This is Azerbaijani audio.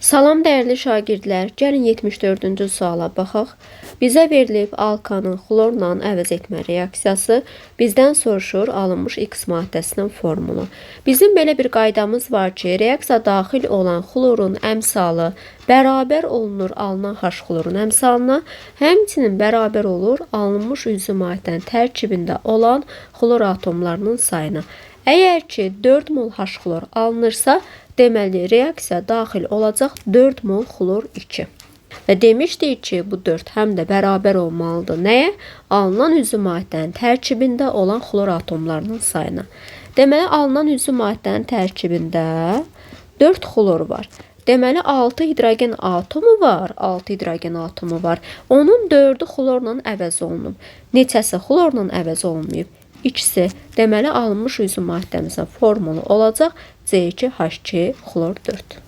Salam dəyərli şagirdlər, gəlin 74-cü suala baxaq. Bizə verilib alkanın xlorla əvəz etmə reaksiyası, bizdən soruşur alınmış X maddəsinin formulu. Bizim belə bir qaydamız var ki, reaksiya daxil olan xlorun əmsalı bərabər olunur alınan H xlorun əmsalına, həmçinin bərabər olur alınmış üzvü maddənin tərkibində olan xlor atomlarının sayına. Əgər ki 4 mol H xlor alınırsa, deməli reaksiya daxil olacaq 4 mol xlor 2. Və demişdik ki, bu 4 həm də bərabər olmalıdır. Nəyə? Alınan üzvü maddənin tərkibində olan xlor atomlarının sayına. Deməli, alınan üzvü maddənin tərkibində 4 xlor var. Deməli, 6 hidrogen atomu var. 6 hidrogen atomu var. Onun 4'ü xlorla əvəz olunub. Neçəsi xlorla əvəz olunmayıb? İkisi. Deməli, alınmış üzvü maddəmizin formulu olacaq C2H2 xlor 4.